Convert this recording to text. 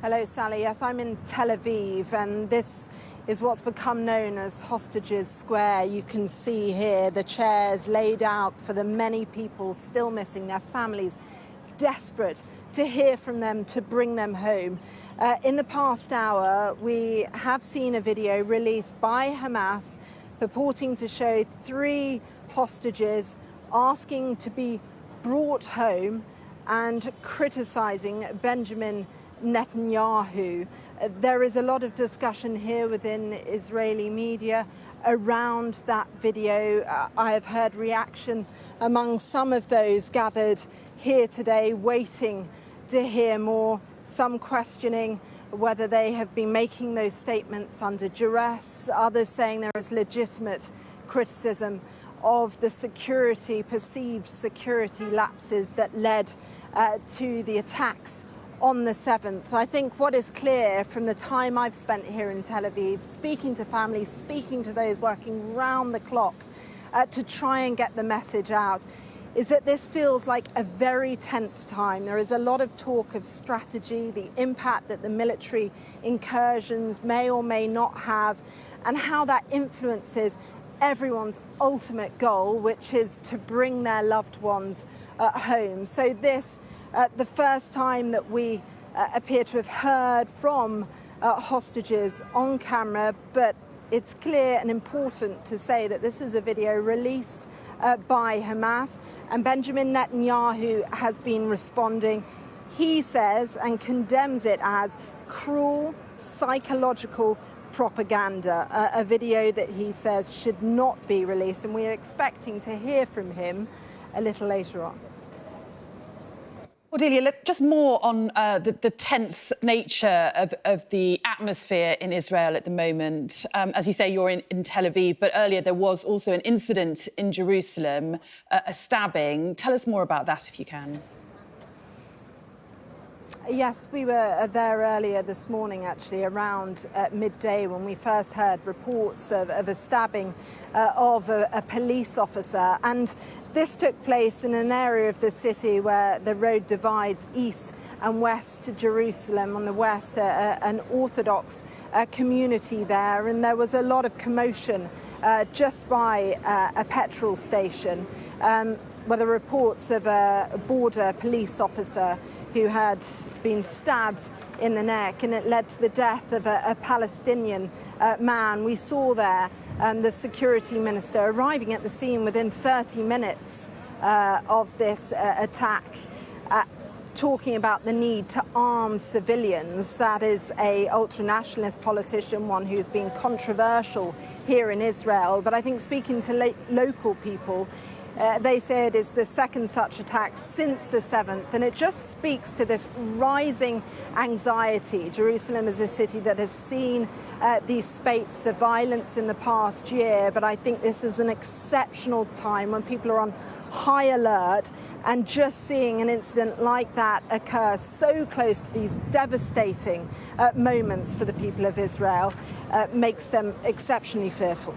Hello, Sally. Yes, I'm in Tel Aviv, and this is what's become known as Hostages Square. You can see here the chairs laid out for the many people still missing, their families desperate to hear from them, to bring them home. In the past hour, we have seen a video released by Hamas purporting to show 3 hostages asking to be brought home and criticising Benjamin Netanyahu. There is a lot of discussion here within Israeli media around that video. I have heard reaction among some of those gathered here today, waiting to hear more, some questioning whether they have been making those statements under duress, others saying there is legitimate criticism of the perceived security lapses that led to the attacks on the 7th. I think what is clear from the time I've spent here in Tel Aviv, speaking to families, speaking to those working round the clock to try and get the message out, is that this feels like a very tense time. There is a lot of talk of strategy, the impact that the military incursions may or may not have, and how that influences everyone's ultimate goal, which is to bring their loved ones home. So this, the first time that we appear to have heard from hostages on camera, but it's clear and important to say that this is a video released by Hamas, and Benjamin Netanyahu has been responding. He says and condemns it as cruel, psychological propaganda, a video that he says should not be released, and we are expecting to hear from him a little later on. Cordelia, look, just more on the tense nature of the atmosphere in Israel at the moment. As you say, you're in Tel Aviv, but earlier there was also an incident in Jerusalem, a stabbing. Tell us more about that, if you can. Yes, we were there earlier this morning, actually, around midday, when we first heard reports of a stabbing of a police officer. And this took place in an area of the city where the road divides east and west to Jerusalem. On the west, an Orthodox community there, and there was a lot of commotion just by a petrol station, where the reports of a border police officer who had been stabbed in the neck, and it led to the death of a Palestinian man. We saw there the security minister arriving at the scene within 30 minutes of this attack, talking about the need to arm civilians. That is a ultra-nationalist politician, one who's been controversial here in Israel. But I think speaking to local people, they say it is the second such attack since the 7th, and it just speaks to this rising anxiety. Jerusalem is a city that has seen these spates of violence in the past year, but I think this is an exceptional time when people are on high alert, and just seeing an incident like that occur so close to these devastating moments for the people of Israel makes them exceptionally fearful.